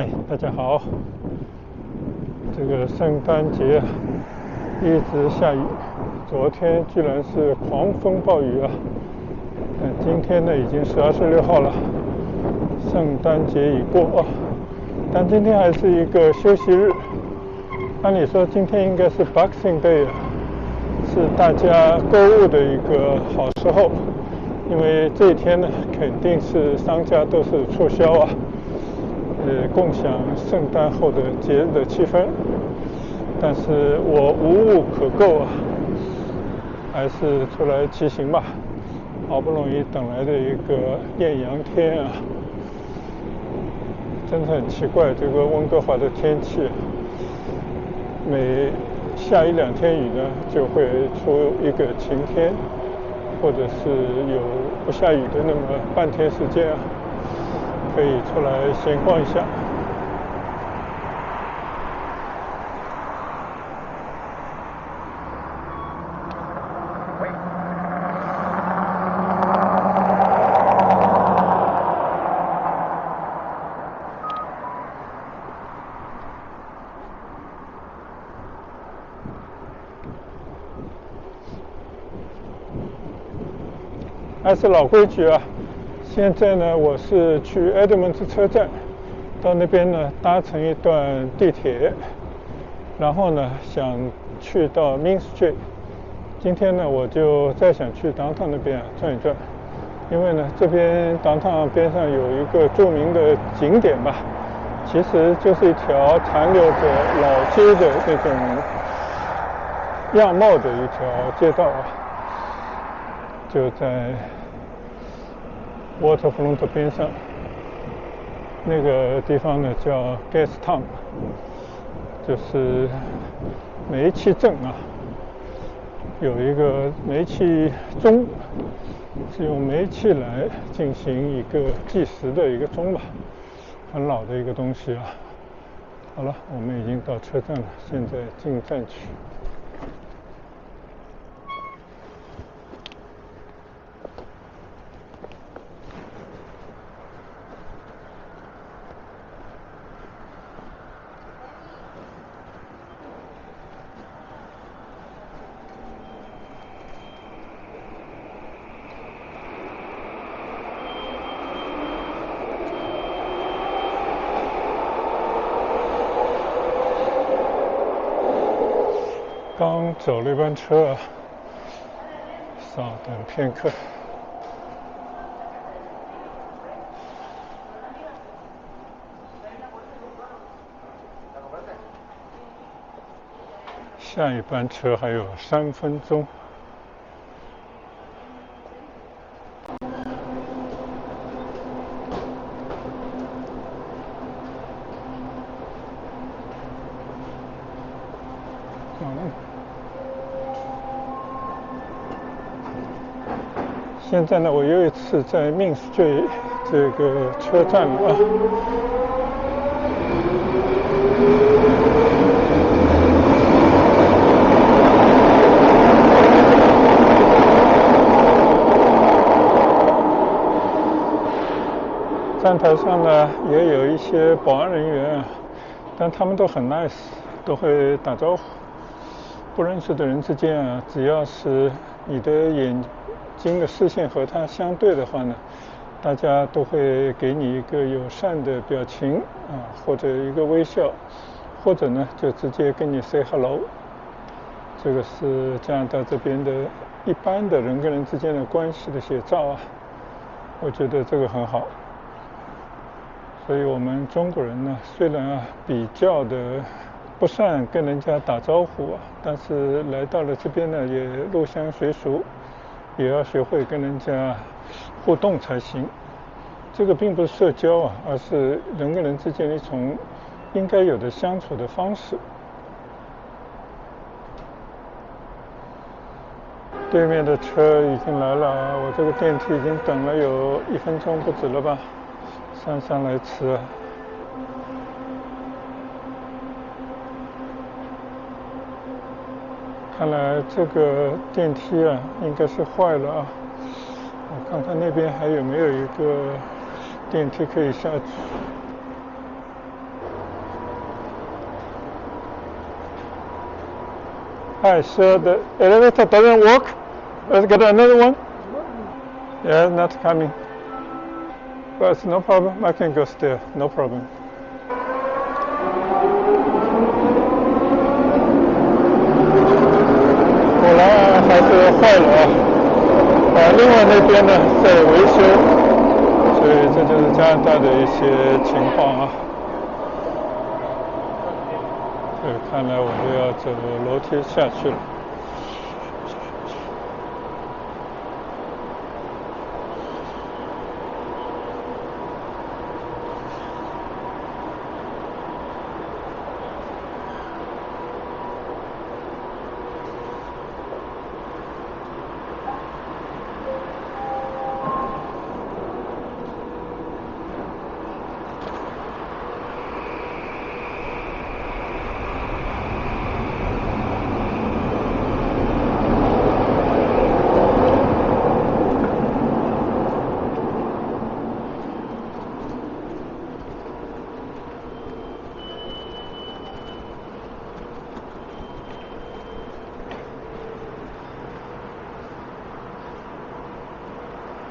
嗨，大家好。这个圣诞节一直下雨，昨天居然是狂风暴雨啊！今天呢已经是26号了，圣诞节已过啊，但今天还是一个休息日。按理说今天应该是 Boxing Day 啊，是大家购物的一个好时候，因为这一天呢肯定是商家都是促销啊。共享圣诞后的节日的气氛，但是我无物可购啊，还是出来骑行吧。好不容易等来的一个艳阳天啊，真的很奇怪，这个温哥华的天气，每下一两天雨呢，就会出一个晴天，或者是有不下雨的那么半天时间啊。可以出来闲逛一下。还是老规矩啊，现在呢我是去 Edmonds 车站，到那边呢搭乘一段地铁，然后呢想去到 Main Street。今天呢我就再想去 Downtown 那边转一转，因为呢这边 Downtown 边上有一个著名的景点吧，其实就是一条残留着老街的那种样貌的一条街道啊，就在 Waterfront 边上，那个地方呢叫 Gastown， 就是煤气镇啊，有一个煤气钟，是用煤气来进行一个计时的一个钟吧，很老的一个东西啊。好了，我们已经到车站了，现在进站去。刚走了一班车啊，稍等片刻。下一班车还有3分钟。现在呢，我又一次在 Main Street 这个车站了啊。站台上呢也有一些保安人员啊，但他们都很 nice， 都会打招呼。不认识的人之间啊，只要是你的眼睛的视线和他相对的话呢，大家都会给你一个友善的表情啊，或者一个微笑，或者呢就直接跟你 say hello。这个是加拿大这边的一般的人跟人之间的关系的写照啊，我觉得这个很好。所以我们中国人呢，虽然啊比较的不善跟人家打招呼啊，但是来到了这边呢，也入乡随俗，也要学会跟人家互动才行。这个并不是社交啊，而是人跟人之间一种应该有的相处的方式。对面的车已经来了，我这个电梯已经等了有1分钟不止了吧，上来吃。看来这个电梯啊应该是坏了啊，我看看那边还有没有一个电梯可以下去。Hi, sir, the elevator doesn't work. Let's get another one. Yeah, not coming. But it's no problem. I can go still. No problem. 果然还是坏了啊！另外那边呢在维修，所以这就是加拿大的一些情况啊。看来我就要走楼梯下去了。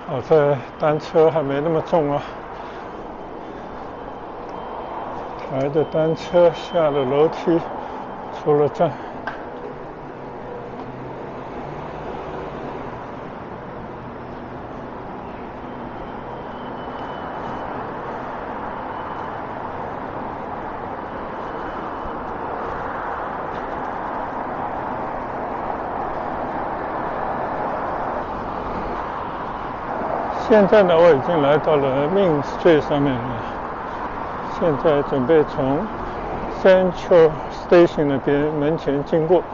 好在单车还没那么重啊，抬着单车下了楼梯，出了站。现在呢，我已经来到了 Main Street 上面了。现在准备从 Central Station 那边门前经过。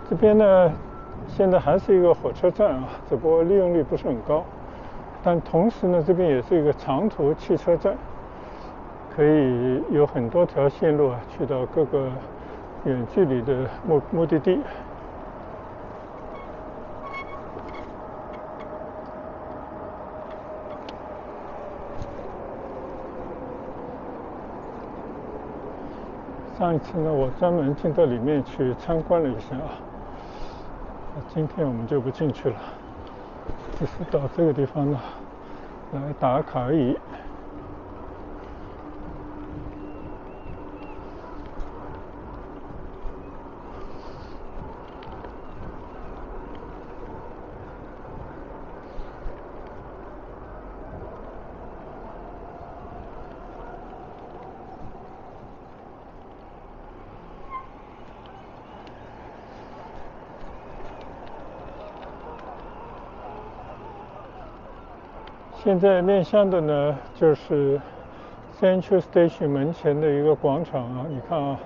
这边呢，现在还是一个火车站啊，只不过利用率不是很高。但同时呢，这边也是一个长途汽车站，可以有很多条线路啊，去到各个远距离的目的地。上一次呢，我专门进到里面去参观了一下啊。今天我们就不进去了，只是到这个地方呢来打卡而已。现在面向的呢，就是 Central Station 门前的一个广场啊。你看啊，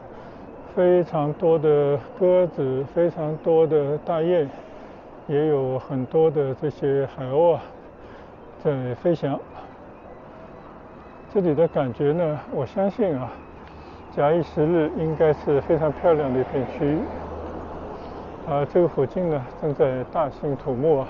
非常多的鸽子，非常多的大雁，也有很多的这些海鸥啊在飞翔。这里的感觉呢，我相信啊，假以时日应该是非常漂亮的一片区域。这个附近呢正在大兴土木啊。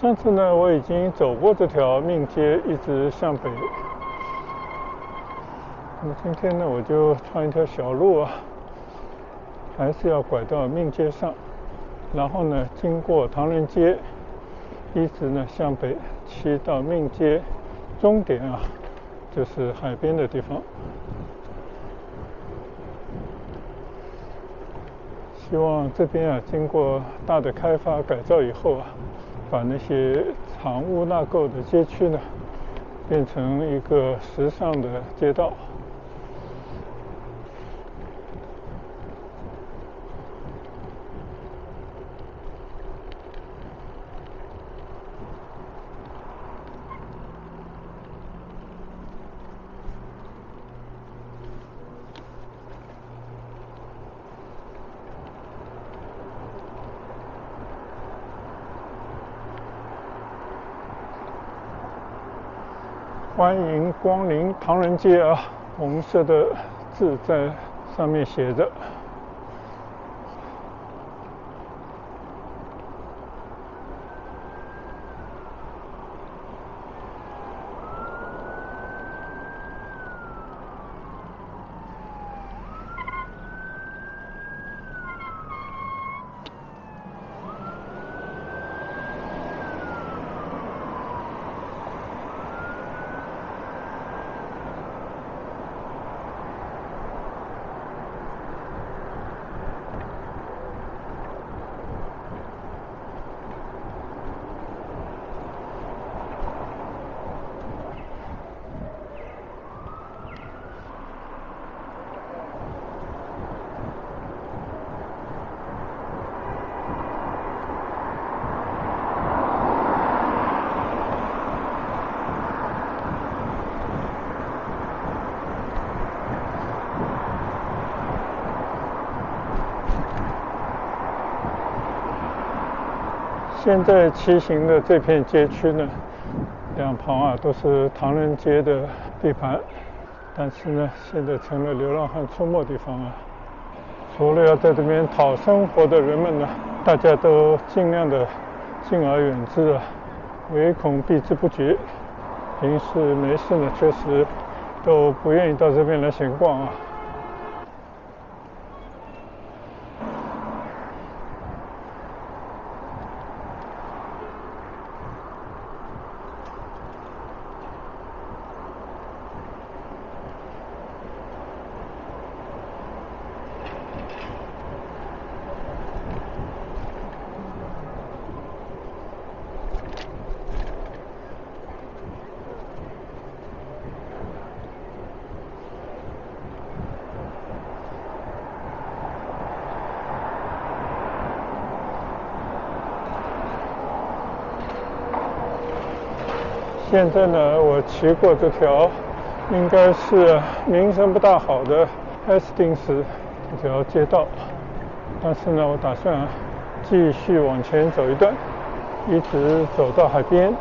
上次呢，我已经走过这条命街，一直向北。那么今天呢，我就穿一条小路啊，还是要拐到命街上，然后呢，经过唐人街，一直呢向北骑到命街终点啊，就是海边的地方。希望这边啊，经过大的开发改造以后啊，把那些藏污纳垢的街区呢，变成一个时尚的街道。欢迎光临唐人街啊，红色的字在上面写着。现在骑行的这片街区呢，两旁啊都是唐人街的地盘，但是呢，现在成了流浪汉出没地方啊。除了要在这边讨生活的人们呢，大家都尽量的敬而远之啊，唯恐避之不及。平时没事呢，确实都不愿意到这边来闲逛啊。现在呢，我骑过这条应该是名声不大好的爱斯汀斯这条街道，但是呢，我打算继续往前走一段，一直走到海边。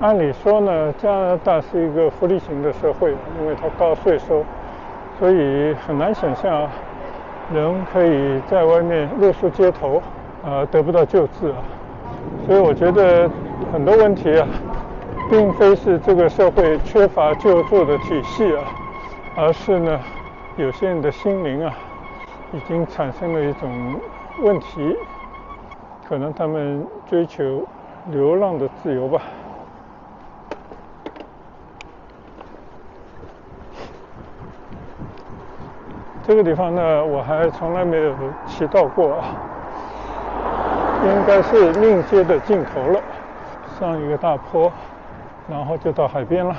按理说呢，加拿大是一个福利型的社会，因为它高税收，所以很难想象人可以在外面露宿街头，得不到救治啊。所以我觉得很多问题啊，并非是这个社会缺乏救助的体系啊，而是呢，有些人的心灵啊，已经产生了一种问题，可能他们追求流浪的自由吧。这个地方呢，我还从来没有骑到过啊，应该是命街的尽头了，上一个大坡，然后就到海边了。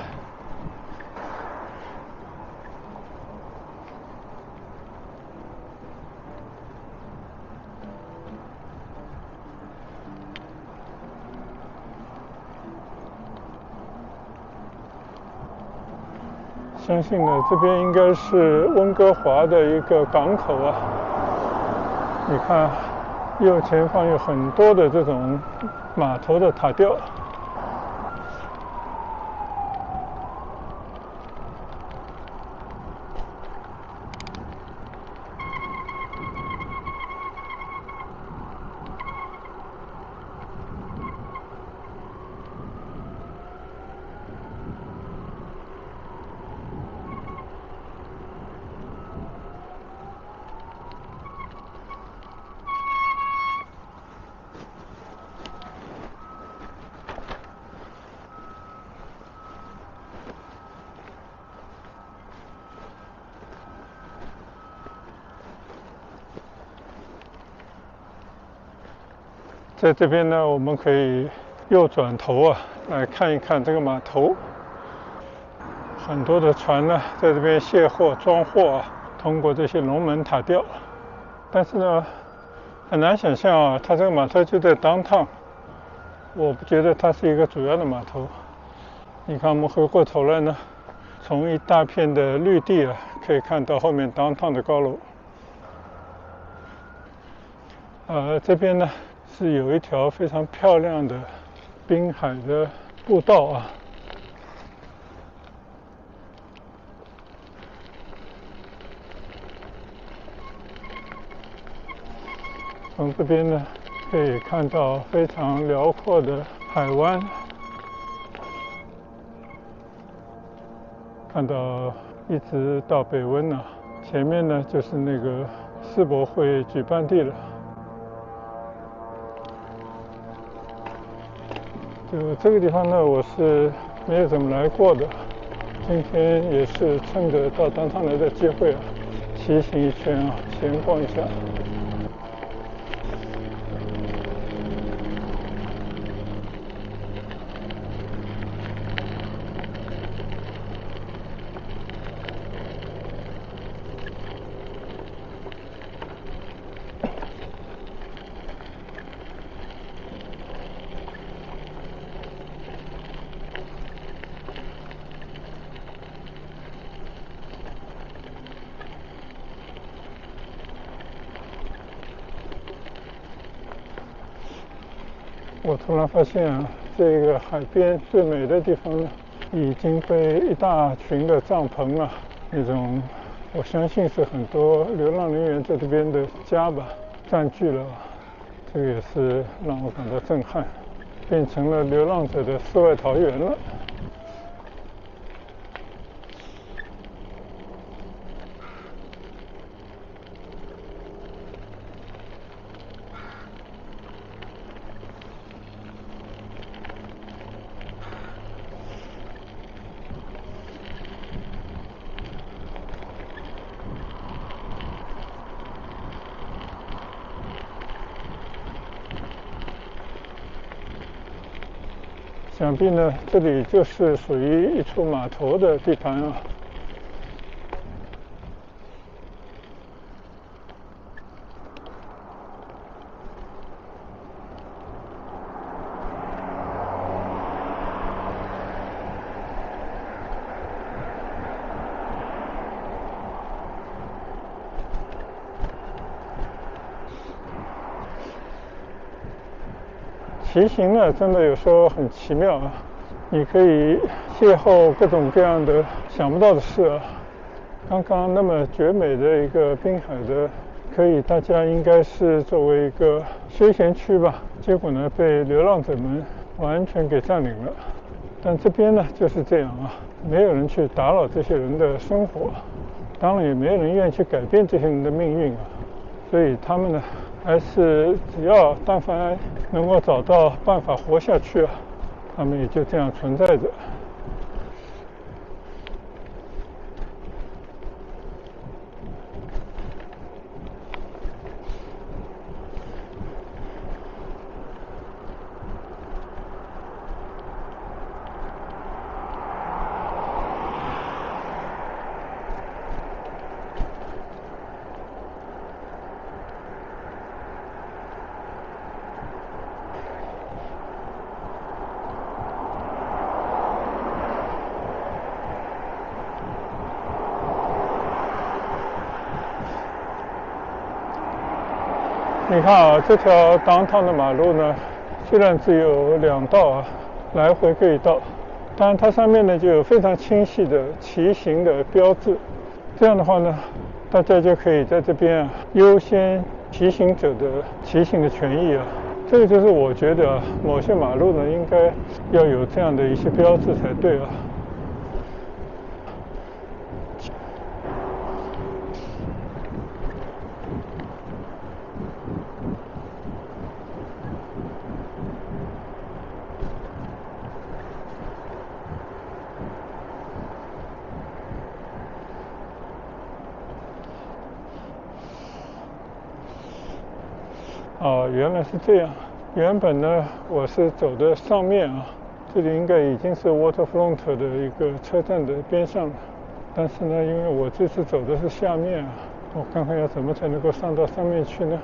相信呢，这边应该是温哥华的一个港口啊。你看，右前方有很多的这种码头的塔吊。在这边呢，我们可以右转头来看一看这个码头。很多的船呢，在这边卸货、装货通过这些龙门塔吊。但是呢，很难想象它这个码头就在downtown，我不觉得它是一个主要的码头。你看，我们回过头来呢，从一大片的绿地可以看到后面downtown的高楼。这边呢是有一条非常漂亮的滨海的步道从这边呢可以看到非常辽阔的海湾，看到一直到北温前面呢就是那个世博会举办地了。就这个地方呢，我是没有怎么来过的，今天也是趁着到downtown来的机会骑行一圈闲逛一下。我突然发现这个海边最美的地方呢，已经被一大群的帐篷那种我相信是很多流浪人员在这边的家占据了。这个也是让我感到震撼，变成了流浪者的世外桃源了。想必呢，这里就是属于一处码头的地盘骑行呢，真的有时候很奇妙你可以邂逅各种各样的想不到的事刚刚那么绝美的一个滨海的，可以大家应该是作为一个休闲区吧，结果呢被流浪者们完全给占领了。但这边呢就是这样没有人去打扰这些人的生活，当然也没有人愿意去改变这些人的命运所以他们呢还是只要但凡能够找到办法活下去他们也就这样存在着。你看这条downtown的马路呢，虽然只有2道来回各一道，但它上面呢就有非常清晰的骑行的标志。这样的话呢，大家就可以在这边优先骑行者的骑行的权益这个就是我觉得某些马路呢应该要有这样的一些标志才对原来是这样。原本呢，我是走的上面啊，这里应该已经是 Waterfront 的一个车站的边上了。但是呢，因为我这次走的是下面啊，我看看要怎么才能够上到上面去呢？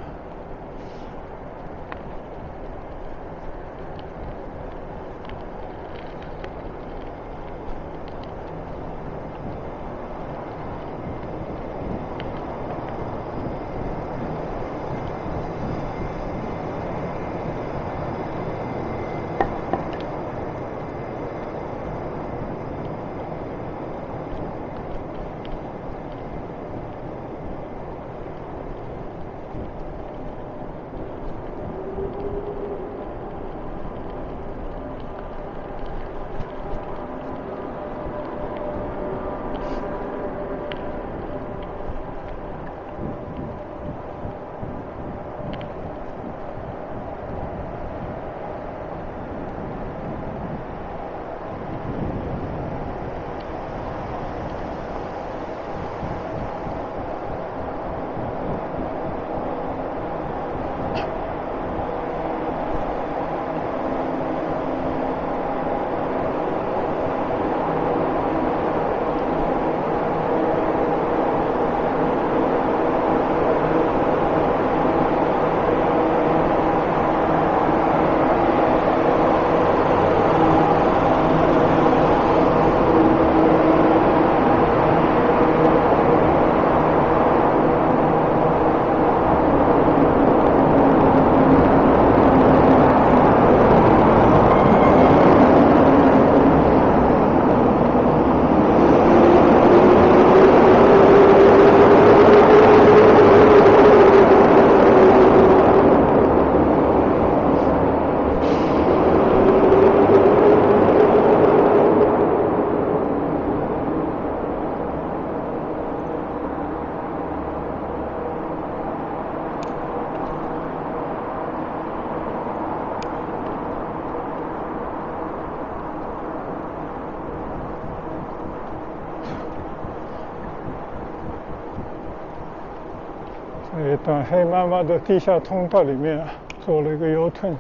这一段黑麻麻的地下通道里面做了一个 U-turn，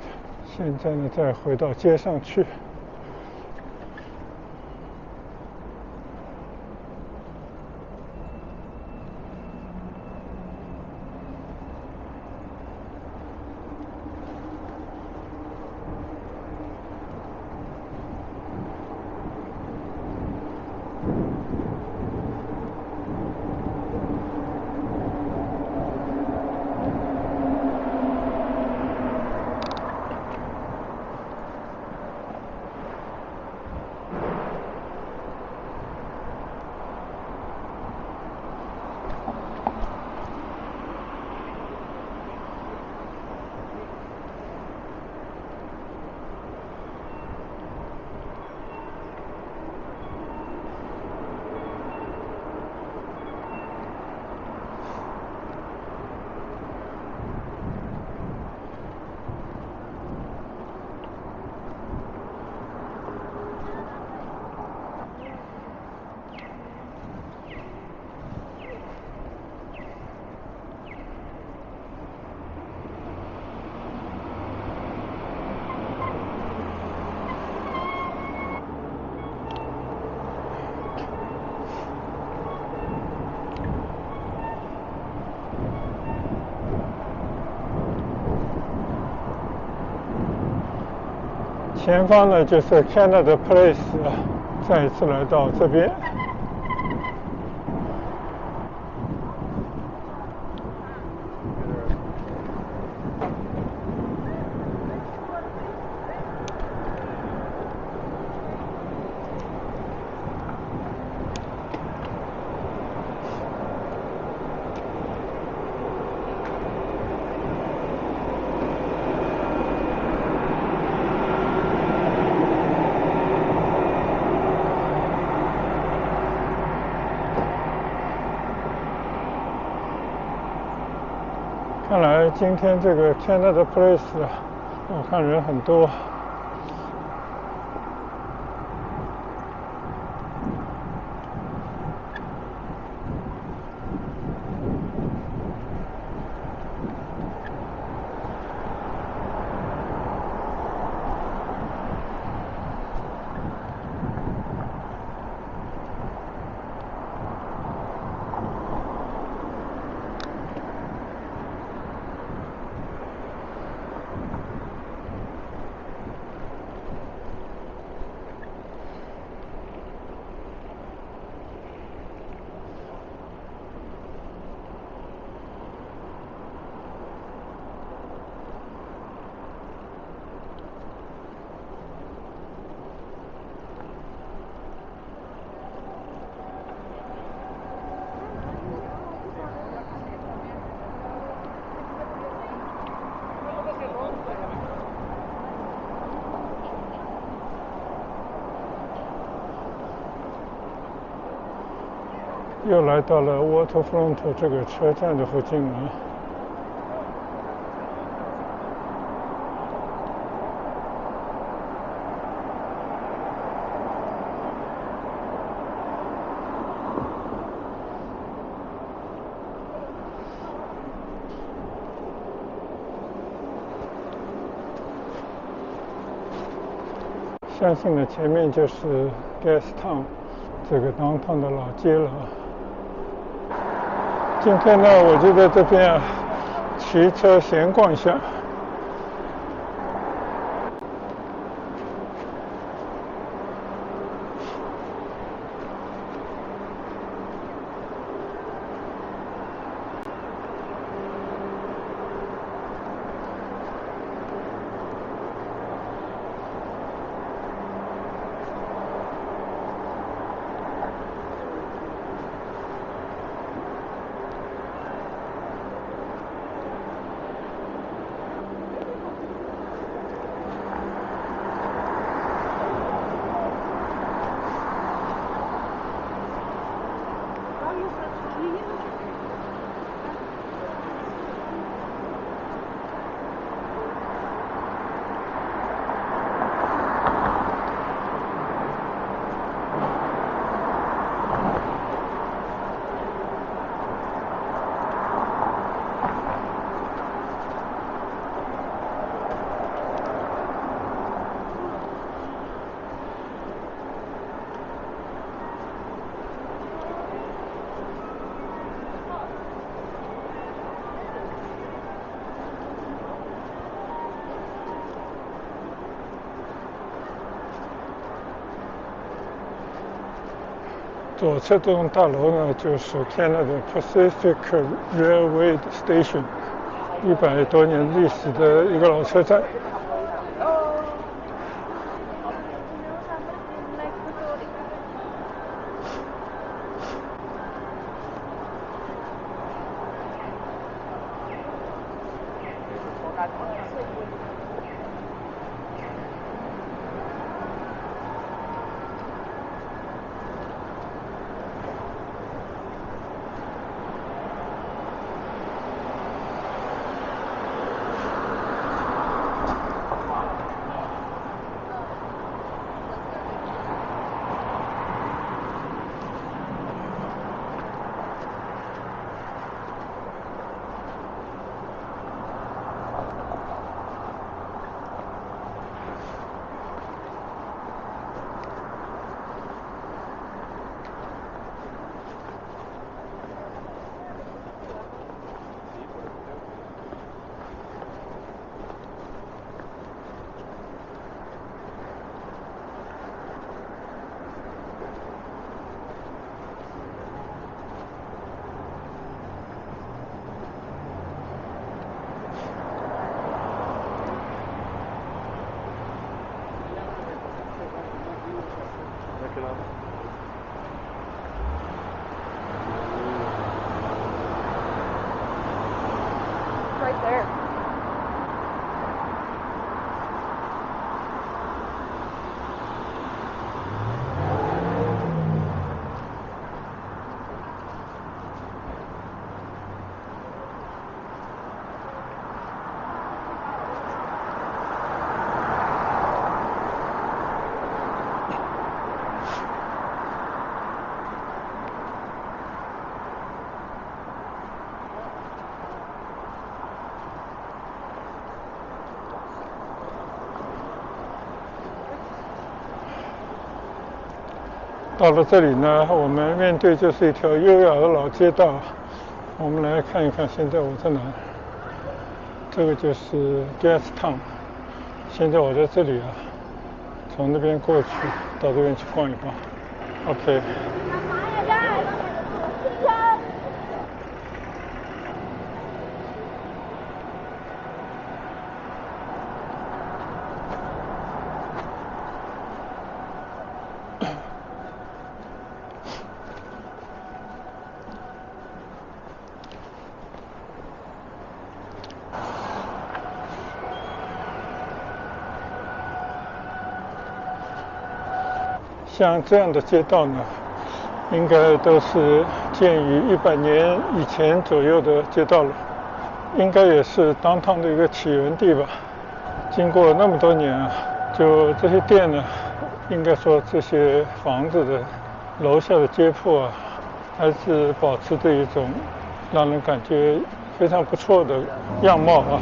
现在呢再回到街上去。前方呢就是 Canada Place， 再一次来到这边。看来今天这个 Canada Place， 我看人很多。又来到了 Waterfront 这个车站的附近了。相信呢，前面就是 Gastown 这个 downtown 的老街了。今天呢，我就在这边啊，骑车闲逛一下。左侧这栋大楼呢，就是 Canada Pacific Railway Station， 100多年历史的一个老车站。Right there. 到了这里呢，我们面对就是一条优雅的老街道。我们来看一看，现在我在哪？这个就是 Gastown。现在我在这里啊，从那边过去，到这边去逛一逛。OK。像这样的街道呢，应该都是建于100年以前左右的街道了，应该也是downtown的一个起源地吧。经过那么多年啊，就这些店呢，应该说这些房子的楼下的街铺啊，还是保持着一种让人感觉非常不错的样貌啊。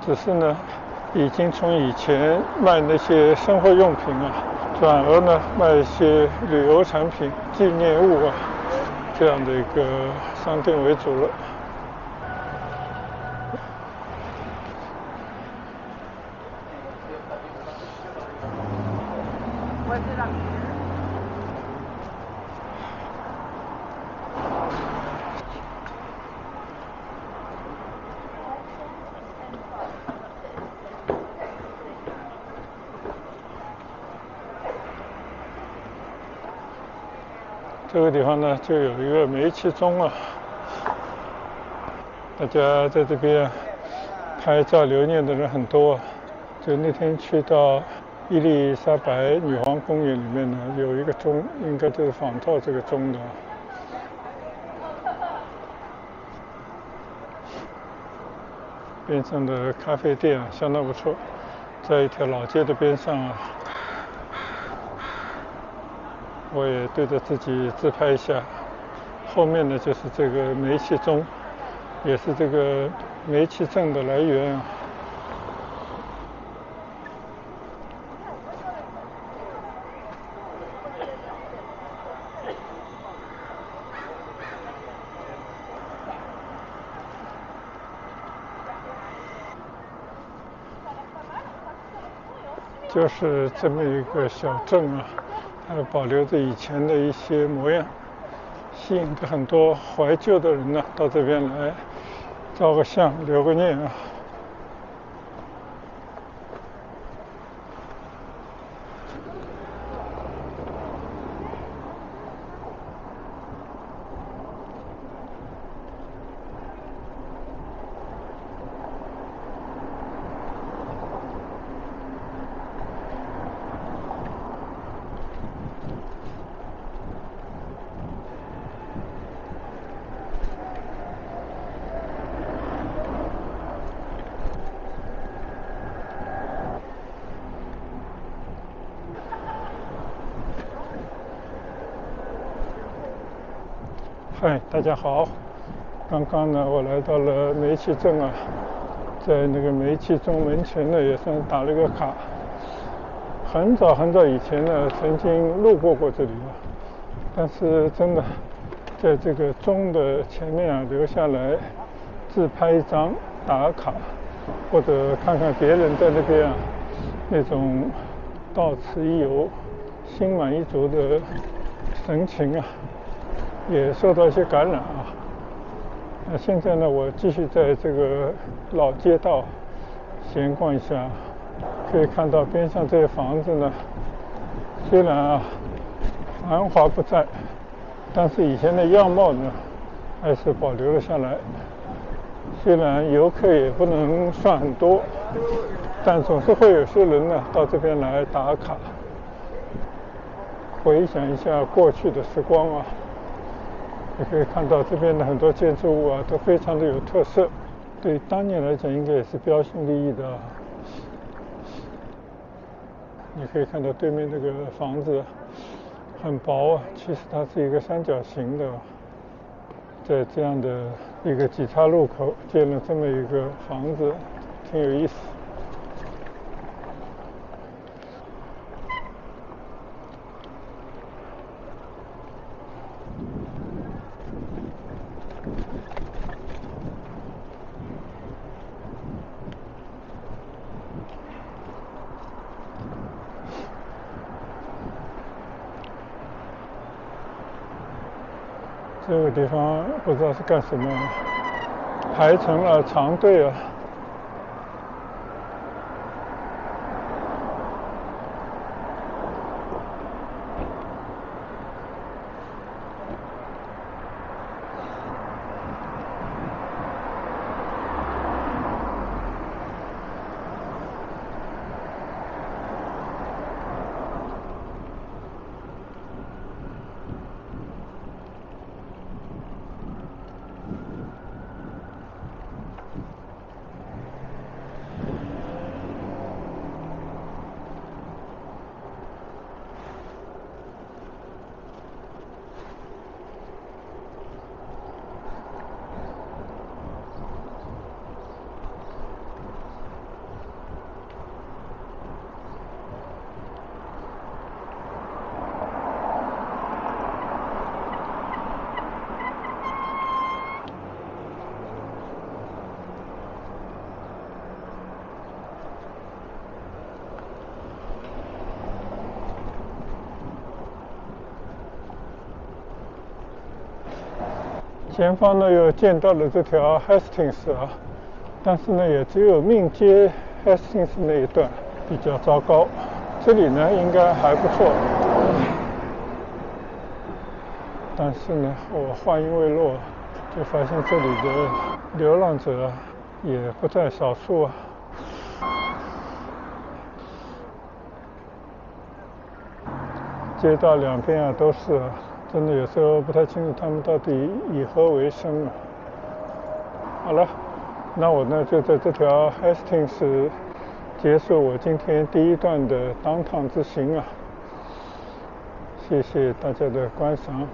只是呢，已经从以前卖那些生活用品啊，转而呢卖一些旅游产品、纪念物啊这样的一个商店为主了。这个地方呢，就有一个煤气钟啊，大家在这边拍照留念的人很多。就那天去到伊丽莎白女皇公园里面呢，有一个钟，应该就是仿照这个钟的。边上的咖啡店啊，相当不错，在一条老街的边上啊。我也对着自己自拍一下，后面呢就是这个煤气钟，也是这个煤气证的来源啊。就是这么一个小镇啊，它保留着以前的一些模样，吸引着很多怀旧的人呢到这边来照个相、留个念啊。嗨，大家好！刚刚呢，我来到了煤气镇啊，在那个煤气钟门前呢，也算打了个卡。很早很早以前呢，曾经路过这里啊，但是真的在这个钟的前面啊留下来自拍一张打卡，或者看看别人在那边啊那种到此一游、心满意足的神情啊，也受到一些感染啊。那现在呢，我继续在这个老街道闲逛一下，可以看到边上这些房子呢，虽然啊繁华不再，但是以前的样貌呢还是保留了下来。虽然游客也不能算很多，但总是会有些人呢到这边来打卡，回想一下过去的时光啊。你可以看到这边的很多建筑物啊都非常的有特色，对当年来讲应该也是标新立异的。你可以看到对面那个房子很薄啊，其实它是一个三角形的，在这样的一个几岔路口建了这么一个房子，挺有意思。这个地方不知道是干什么，排成了长队啊。前方呢又见到了这条 Hastings 啊，但是呢也只有命接 Hastings 那一段比较糟糕，这里呢应该还不错。但是呢我话音未落，就发现这里的流浪者也不在少数啊。街道两边啊都是啊，真的有时候不太清楚他们到底以何为生啊。好了，那我呢就在这条 Hastings 结束我今天第一段的downtown之行啊。谢谢大家的观赏，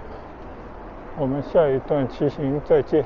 我们下一段骑行再见。